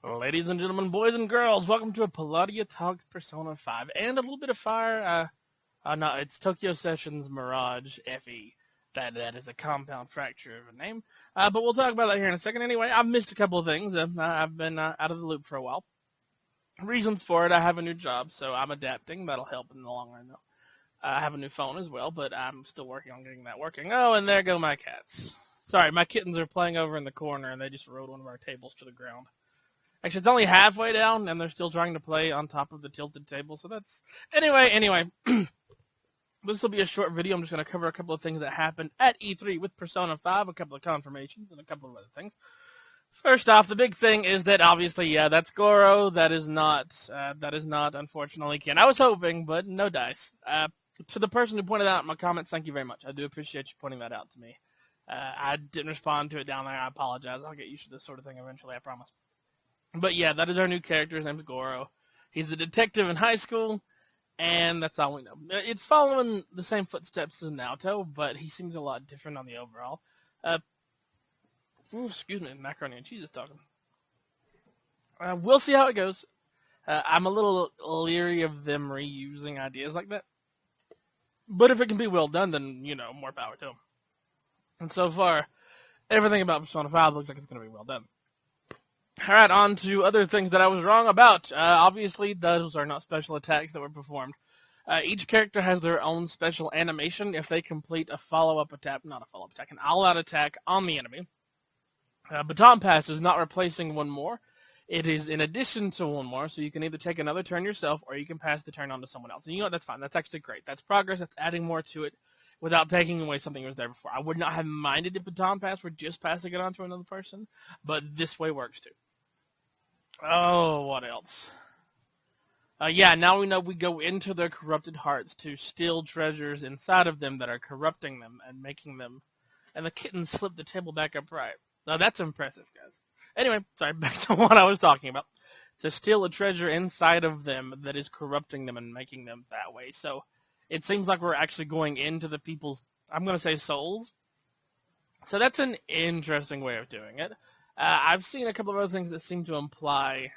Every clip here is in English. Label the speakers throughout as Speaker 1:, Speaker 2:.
Speaker 1: Ladies and gentlemen, boys and girls, welcome to a Palladia Talks Persona 5 and a little bit of fire. No, it's Tokyo Sessions Mirage FE. That is a compound fracture of a name. But we'll talk about that here in a second. Anyway, I've missed a couple of things. I've been out of the loop for a while. Reasons for it, I have a new job, so I'm adapting. That'll help in the long run, though. I have a new phone as well, but I'm still working on getting that working. Oh, and there go my cats. Sorry, my kittens are playing over in the corner, and they just rode one of our tables to the ground. Actually, it's only halfway down, and they're still trying to play on top of the tilted table, so that's... Anyway, this will be a short video. I'm just going to cover a couple of things that happened at E3 with Persona 5, a couple of confirmations, and a couple of other things. First off, the big thing is that, obviously, yeah, that's Goro. That is not, unfortunately, Ken. I was hoping, but no dice. To the person who pointed out in my comments, thank you very much. I do appreciate you pointing that out to me. I didn't respond to it down there. I apologize. I'll get used to this sort of thing eventually, I promise. But yeah, that is our new character. His name is Goro. He's a detective in high school, and that's all we know. It's following the same footsteps as Naoto, but he seems a lot different on the overall. Excuse me, macaroni and cheese is talking. We'll see how it goes. I'm a little leery of them reusing ideas like that. But if it can be well done, then, more power to them. And so far, everything about Persona 5 looks like it's going to be well done. Alright, on to other things that I was wrong about. Obviously, those are not special attacks that were performed. Each character has their own special animation if they complete a follow-up attack, not a follow-up attack, an all-out attack on the enemy. Baton Pass is not replacing one more. It is in addition to one more, so you can either take another turn yourself or you can pass the turn on to someone else. And you know what? That's fine. That's actually great. That's progress. That's adding more to it without taking away something that was there before. I would not have minded if Baton Pass were just passing it on to another person, but this way works too. Oh, what else? Yeah, now we know we go into their corrupted hearts to steal treasures inside of them that are corrupting them and making them... And the kittens flip the table back upright. Now that's impressive, guys. Anyway, sorry, back to what I was talking about. To steal a treasure inside of them that is corrupting them and making them that way. So it seems like we're actually going into the people's, I'm going to say souls. So that's an interesting way of doing it. I've seen a couple of other things that seem to imply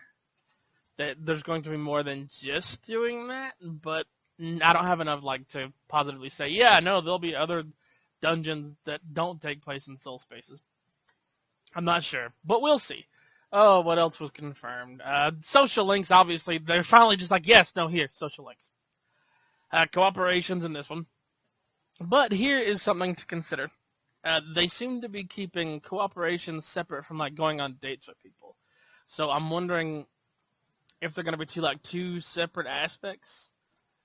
Speaker 1: that there's going to be more than just doing that, but I don't have enough to positively say, yeah, no, there'll be other dungeons that don't take place in soul spaces. I'm not sure, but we'll see. Oh, what else was confirmed? Social links, obviously, they're finally just like, yes, no, here, social links. Cooperations in this one. But here is something to consider. They seem to be keeping cooperation separate from going on dates with people. So I'm wondering if they're going to be two separate aspects.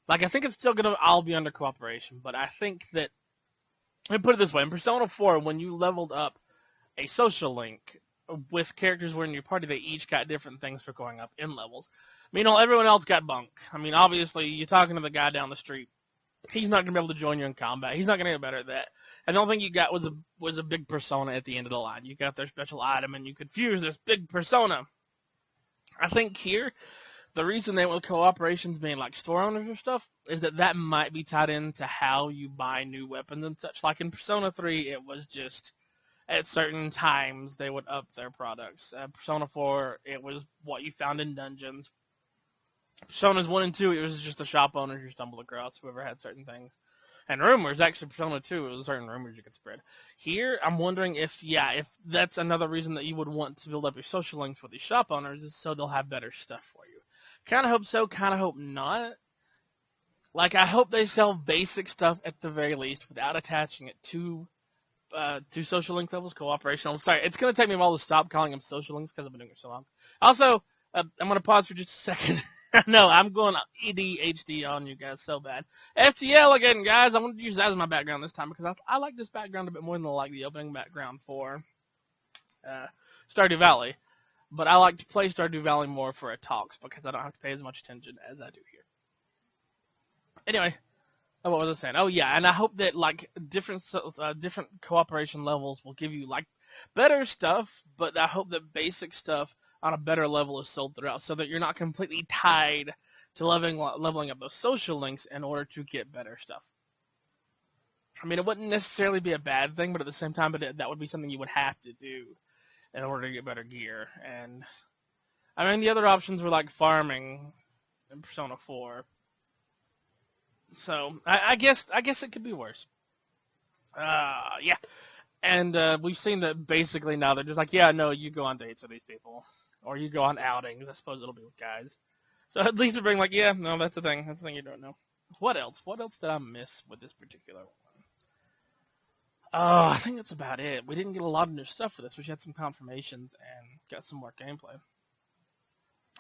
Speaker 1: I think it's still going to all be under cooperation, but I think that, let me put it this way, in Persona 4, when you leveled up a social link with characters who were in your party, they each got different things for going up in levels. Meanwhile, everyone else got bunk. I mean, obviously, you're talking to the guy down the street. He's not going to be able to join you in combat. He's not going to get better at that. And the only thing you got was a big persona at the end of the line. You got their special item, and you could fuse this big persona. I think here, the reason they went with cooperations being store owners or stuff is that might be tied into how you buy new weapons and such. Like in Persona 3, it was just at certain times they would up their products. Persona 4, it was what you found in dungeons. Personas 1 and 2, it was just the shop owners you stumbled across, whoever had certain things. And rumors, actually, Persona 2, it was certain rumors you could spread. Here, I'm wondering if that's another reason that you would want to build up your social links with these shop owners, is so they'll have better stuff for you. Kind of hope so, kind of hope not. I hope they sell basic stuff at the very least without attaching it to social link levels, cooperation. I'm sorry, it's going to take me a while to stop calling them social links because I've been doing it so long. Also, I'm going to pause for just a second. No, I'm going EDHD on you guys so bad. FTL again, guys. I wanted to use that as my background this time because I like this background a bit more than the opening background for Stardew Valley. But I like to play Stardew Valley more for a talks because I don't have to pay as much attention as I do here. Anyway, what was I saying? Oh yeah, and I hope that different cooperation levels will give you better stuff, but I hope that basic stuff on a better level is sold throughout, so that you're not completely tied to leveling up those social links in order to get better stuff. I mean, it wouldn't necessarily be a bad thing, but at the same time, that would be something you would have to do in order to get better gear. And I mean, the other options were like farming in Persona 4. So I guess it could be worse. Yeah. And we've seen that basically now they're just like, yeah, no, you go on dates with these people, or you go on outings. I suppose it'll be with guys. So at least they're being like, yeah, no, that's the thing. That's the thing you don't know. What else? What else did I miss with this particular one? Oh, I think that's about it. We didn't get a lot of new stuff for this. We had some confirmations and got some more gameplay.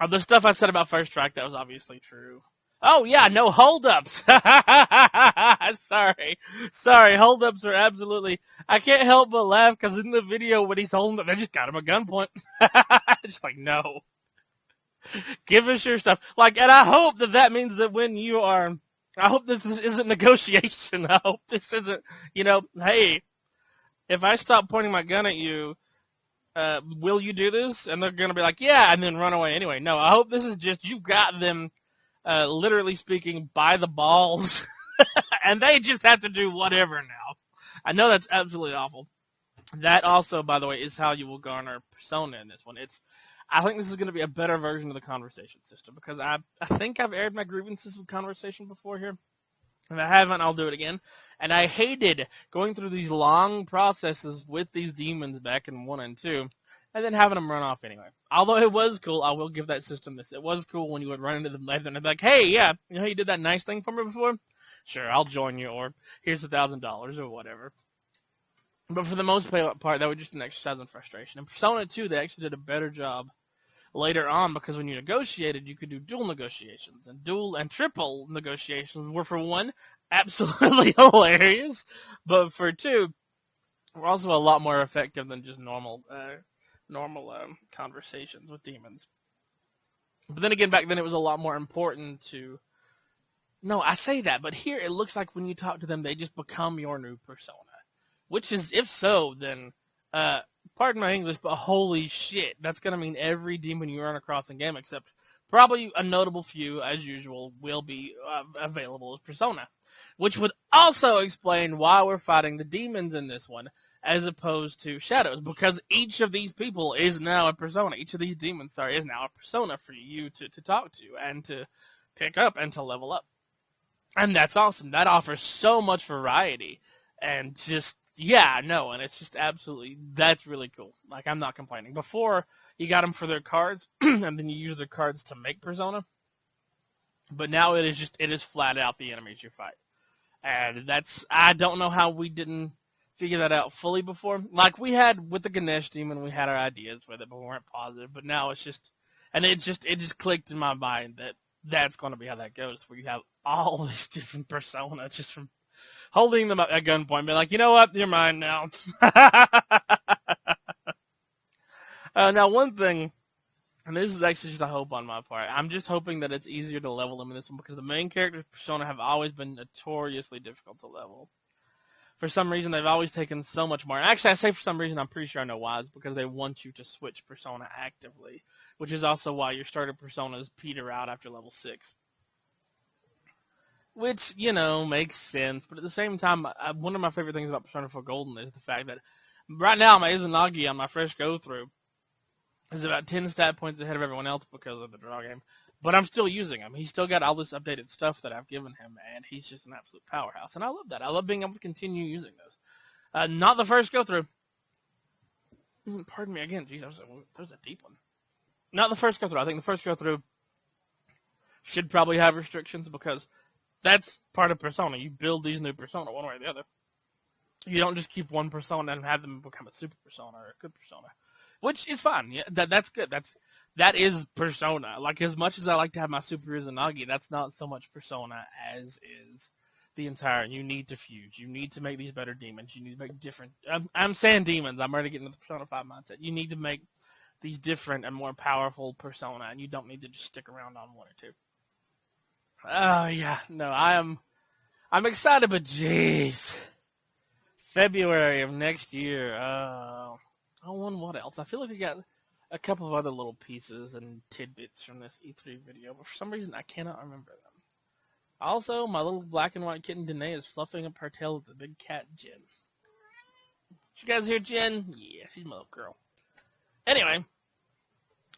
Speaker 1: The stuff I said about First Strike, that was obviously true. Oh, yeah, no holdups. Sorry, holdups are absolutely... I can't help but laugh because in the video when he's holding them, they just got him at gunpoint. Just like, no. Give us your stuff. Like, and I hope that means that when you are... I hope that this isn't negotiation. I hope this isn't, hey, if I stop pointing my gun at you, will you do this? And they're going to be like, yeah, and then run away anyway. No, I hope this is just, you've got them, literally speaking, by the balls, and they just have to do whatever now. I know that's absolutely awful. That also, by the way, is how you will garner Persona in this one. I think this is going to be a better version of the conversation system, because I think I've aired my grievances with conversation before here. If I haven't, I'll do it again. And I hated going through these long processes with these demons back in 1 and 2, and then having them run off anyway. Although it was cool, I will give that system this. It was cool when you would run into them later and they'd be like, hey, yeah, you did that nice thing for me before? Sure, I'll join you, or here's $1,000 or whatever. But for the most part, that was just an exercise in frustration. In Persona 2, they actually did a better job later on, because when you negotiated, you could do dual negotiations, and dual and triple negotiations were, for one, absolutely hilarious, but for two, were also a lot more effective than just normal conversations with demons. But then again, back then it was a lot more important to... No, I say that, but here it looks like when you talk to them, they just become your new persona. Which is, if so, then... pardon my English, but holy shit, that's going to mean every demon you run across in game, except probably a notable few, as usual, will be available as Persona. Which would also explain why we're fighting the demons in this one, as opposed to shadows, because each of these people is now a Persona. Each of these demons, is now a Persona for you to talk to, and to pick up, and to level up. And that's awesome. That offers so much variety, and just... Yeah, no, and it's just absolutely, that's really cool. Like, I'm not complaining. Before, you got them for their cards, and then you use their cards to make Persona. But now it is flat out the enemies you fight. And I don't know how we didn't figure that out fully before. Like, we had, with the Ganesh demon, we had our ideas with it, but we weren't positive. But now it's just, and it just clicked in my mind that that's going to be how that goes, where you have all these different Persona just from holding them at gunpoint, be like, you know what, you're mine now. Now, one thing, and this is actually just a hope on my part, I'm just hoping that it's easier to level them in this one, because the main characters' Persona have always been notoriously difficult to level. For some reason, they've always taken so much more. Actually, I say for some reason, I'm pretty sure I know why. It's because they want you to switch Persona actively, which is also why your starter Personas peter out after level 6. Which, makes sense. But at the same time, one of my favorite things about Persona 4 Golden is the fact that right now my Izanagi on my fresh go-through is about 10 stat points ahead of everyone else because of the draw game. But I'm still using him. He's still got all this updated stuff that I've given him, and he's just an absolute powerhouse. And I love that. I love being able to continue using those. Not the first go-through. Pardon me again. Jeez, that was a deep one. Not the first go-through. I think the first go-through should probably have restrictions, because... that's part of Persona. You build these new Persona one way or the other. You don't just keep one Persona and have them become a super Persona or a good Persona. Which is fine. Yeah, that's good. That is Persona. Like, as much as I like to have my Super Izanagi, that's not so much Persona as is the entire... You need to fuse. You need to make these better demons. You need to make different... I'm saying demons. I'm already getting into the Persona 5 mindset. You need to make these different and more powerful Persona, and you don't need to just stick around on one or two. Oh, yeah. No, I'm excited, but jeez. February of next year. Oh, and what else? I feel like we got a couple of other little pieces and tidbits from this E3 video, but for some reason I cannot remember them. Also, my little black and white kitten Danae is fluffing up her tail with the big cat Jen. Did you guys hear Jen? Yeah, she's my little girl. Anyway,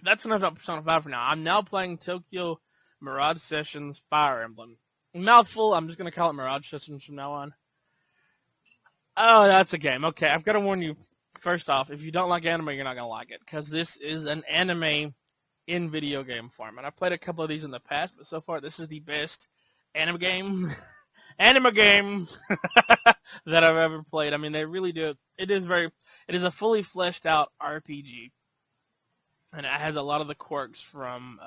Speaker 1: that's enough about Persona 5 for now. I'm now playing Tokyo Mirage Sessions Fire Emblem. Mouthful, I'm just going to call it Mirage Sessions from now on. Oh, that's a game. Okay, I've got to warn you, first off, if you don't like anime, you're not going to like it, because this is an anime in video game form. And I played a couple of these in the past, but so far this is the best anime game anime game that I've ever played. I mean, they really do. It is a fully fleshed out RPG. And it has a lot of the quirks from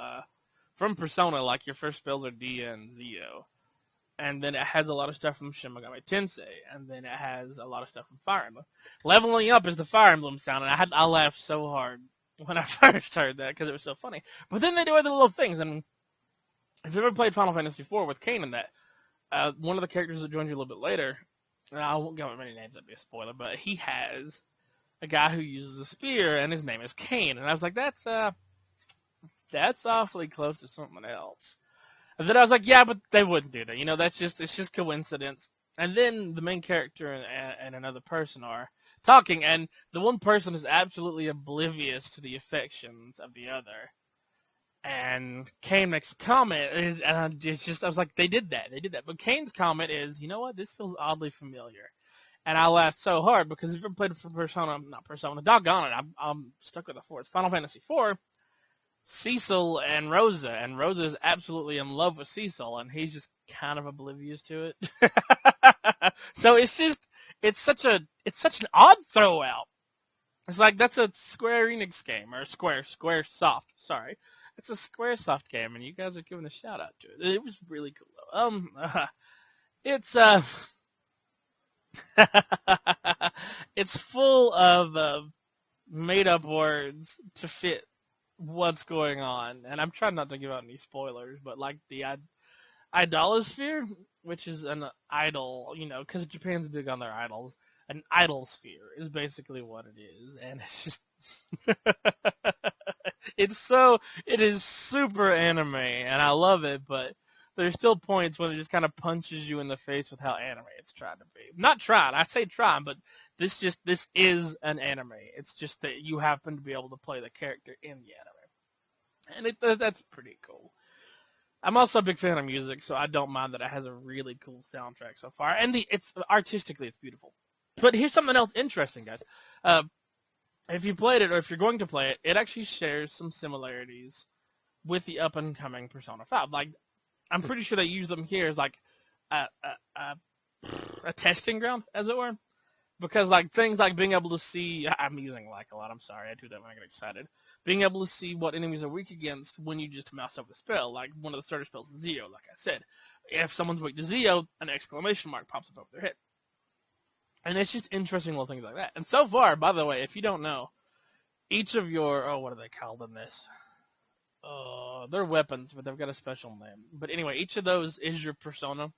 Speaker 1: Persona, like your first spells are Dia and Zio. And then it has a lot of stuff from Shin Megami Tensei, and then it has a lot of stuff from Fire Emblem. Leveling up is the Fire Emblem sound, and I laughed so hard when I first heard that because it was so funny. But then they do other little things, and if you've ever played Final Fantasy IV with Kain in that, one of the characters that joins you a little bit later, and I won't give up many names, that'd be a spoiler, but he has a guy who uses a spear, and his name is Kain, and I was like, that's awfully close to something else. And then I was like, yeah, but they wouldn't do that. You know, it's just coincidence. And then the main character and another person are talking, and the one person is absolutely oblivious to the affections of the other. And Kain makes a comment, and I was like, they did that. But Kain's comment is, you know what, this feels oddly familiar. And I laughed so hard, because if you've ever played doggone it, I'm stuck with the 4. It's Final Fantasy IV, Cecil and Rosa is absolutely in love with Cecil, and he's just kind of oblivious to it. So it's such an odd throw out. It's like, that's a Square Enix game, or Square Soft, sorry. It's a Square Soft game, and you guys are giving a shout out to it. It was really cool though. It's it's full of made up words to fit what's going on, and I'm trying not to give out any spoilers, but like the idolosphere, which is an idol, you know, because Japan's big on their idols. An idol sphere is basically what it is, and it's just it is super anime, and I love it, but there's still points when it just kind of punches you in the face with how anime it's trying to be. Not trying, I say trying, but this is an anime. It's just that you happen to be able to play the character in the anime, and that's pretty cool. I'm also a big fan of music, so I don't mind that it has a really cool soundtrack so far, and it's artistically it's beautiful. But here's something else interesting, guys. If you played it, or if you're going to play it, it actually shares some similarities with the up-and-coming Persona 5. Like, I'm pretty sure they use them here as, like, a testing ground, as it were. Because, like, things like being able to see... I'm using like a lot, I'm sorry, I do that when I get excited. Being able to see what enemies are weak against when you just mouse over the spell. Like, one of the starter spells is Zio, like I said. If someone's weak to Zio, an exclamation mark pops up over their head. And it's just interesting little things like that. And so far, by the way, if you don't know, each of your... Oh, what do they call them this? They're weapons, but they've got a special name. But anyway, each of those is your persona,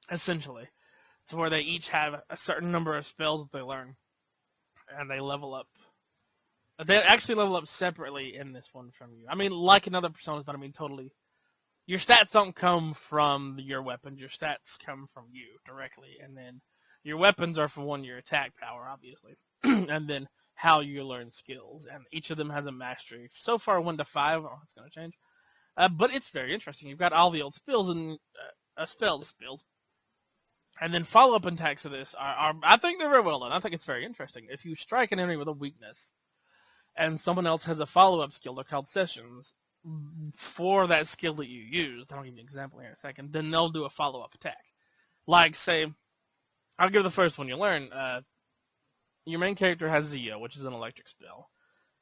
Speaker 1: essentially. It's where they each have a certain number of spells that they learn. And they level up. They actually level up separately in this one from you. I mean, like in other personas, but I mean totally... Your stats don't come from your weapons. Your stats come from you directly. And then your weapons are for your attack power, obviously. And then how you learn skills. And each of them has a mastery. So far, 1 to 5. Oh, it's going to change. But it's very interesting. You've got all the old spells and spells. And then follow-up attacks of this are, I think they're very well done. I think it's very interesting. If you strike an enemy with a weakness, and someone else has a follow-up skill, they're called sessions, for that skill that you used, I'll give you an example here in a second, then they'll do a follow-up attack. Like, say, I'll give the first one you learn. Your main character has Zio, which is an electric spell.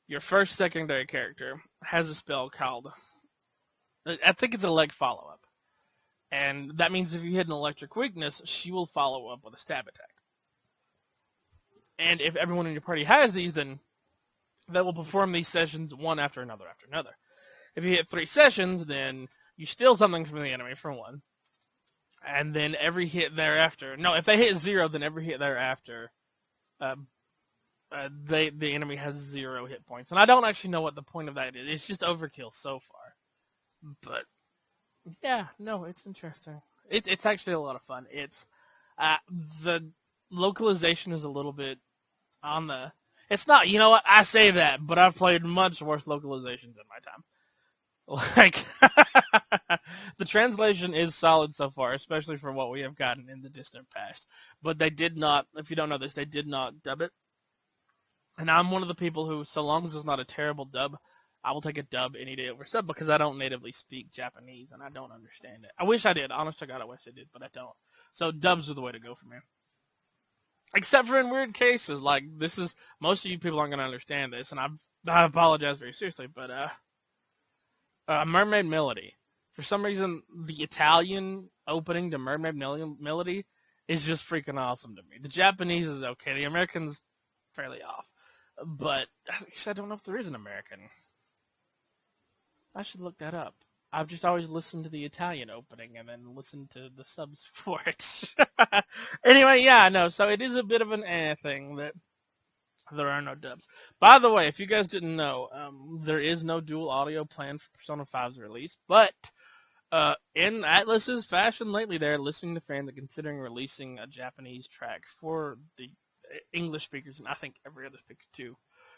Speaker 1: Your first secondary character has a spell called, I think it's a leg follow-up. And that means if you hit an electric weakness, she will follow up with a stab attack. And if everyone in your party has these, then they will perform these sessions one after another after another. If you hit 3 sessions, then you steal something from the enemy for 1. And then every hit thereafter... No, if they hit 0, then every hit thereafter, the enemy has 0 hit points. And I don't actually know what the point of that is. It's just overkill so far. But, yeah, no, it's interesting. It's actually a lot of fun. It's... the localization is a little bit on the... It's not, you know what, I say that, but I've played much worse localizations in my time. Like, the translation is solid so far, especially for what we have gotten in the distant past. But they did not, if you don't know this, they did not dub it. And I'm one of the people who, so long as it's not a terrible dub, I will take a dub any day over sub because I don't natively speak Japanese and I don't understand it. I wish I did. Honest to God, I wish I did, but I don't. So dubs are the way to go for me. Except for in weird cases, like this is, most of you people aren't going to understand this, and I apologize very seriously, but Mermaid Melody. For some reason, the Italian opening to Mermaid Melody is just freaking awesome to me. The Japanese is okay. The American's fairly off. But I don't know if there is an American. I should look that up. I've just always listened to the Italian opening and then listened to the subs for it. Anyway, yeah, no, so it is a bit of an thing that there are no dubs. By the way, if you guys didn't know, there is no dual audio planned for Persona 5's release, but in Atlas's fashion lately, they're listening to fans and considering releasing a Japanese track for the English speakers, and I think every other speaker too,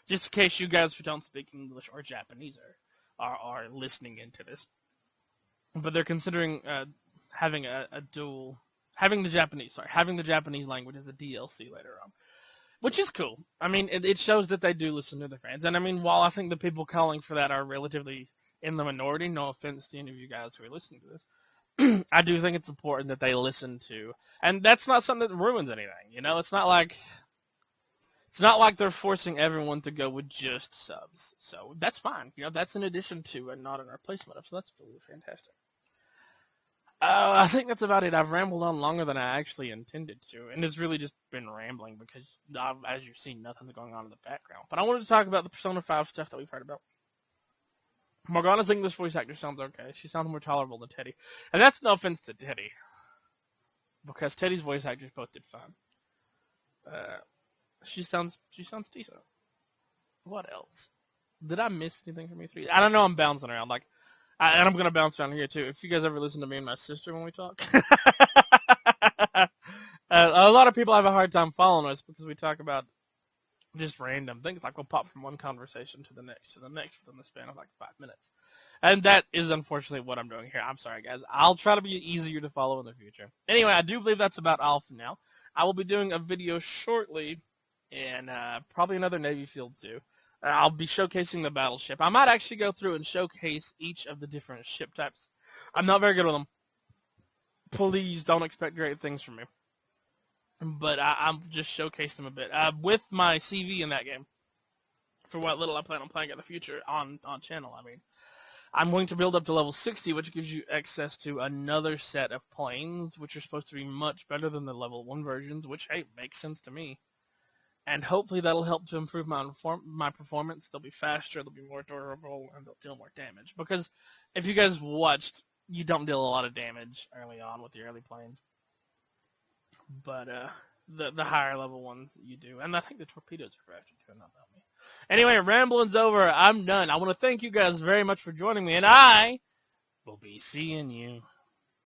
Speaker 1: just in case you guys who don't speak English or Japanese are listening into this. But they're considering having having the Japanese language as a DLC later on, which is cool. I mean, it shows that they do listen to their fans, and I mean, while I think the people calling for that are relatively in the minority, no offense to any of you guys who are listening to this, I do think it's important that they listen to, and that's not something that ruins anything. You know, it's not like they're forcing everyone to go with just subs. So that's fine. You know, that's in addition to and not in replacement of. So that's really fantastic. I think that's about it. I've rambled on longer than I actually intended to, and it's really just been rambling because, as you've seen, nothing's going on in the background. But I wanted to talk about the Persona 5 stuff that we've heard about. Morgana's English voice actor sounds okay. She sounds more tolerable than Teddy. And that's no offense to Teddy, because Teddy's voice actors both did fine. She sounds decent. What else? Did I miss anything from E3? I don't know, I'm bouncing around. And I'm going to bounce around here, too. If you guys ever listen to me and my sister when we talk. A lot of people have a hard time following us because we talk about just random things. Like, we'll pop from one conversation to the next within the span of, 5 minutes. And that is, unfortunately, what I'm doing here. I'm sorry, guys. I'll try to be easier to follow in the future. Anyway, I do believe that's about all for now. I will be doing a video shortly, and probably another Navy field, too. I'll be showcasing the battleship. I might actually go through and showcase each of the different ship types. I'm not very good with them. Please don't expect great things from me. But I'll just showcase them a bit. With my CV in that game, for what little I plan on playing in the future on channel, I mean, I'm going to build up to level 60, which gives you access to another set of planes, which are supposed to be much better than the level 1 versions, which, hey, makes sense to me. And hopefully that'll help to improve my performance. They'll be faster, they'll be more durable, and they'll deal more damage. Because if you guys watched, you don't deal a lot of damage early on with the early planes. But the higher level ones you do. And I think the torpedoes are faster too, not about me. Anyway, rambling's over. I'm done. I want to thank you guys very much for joining me, and I will be seeing you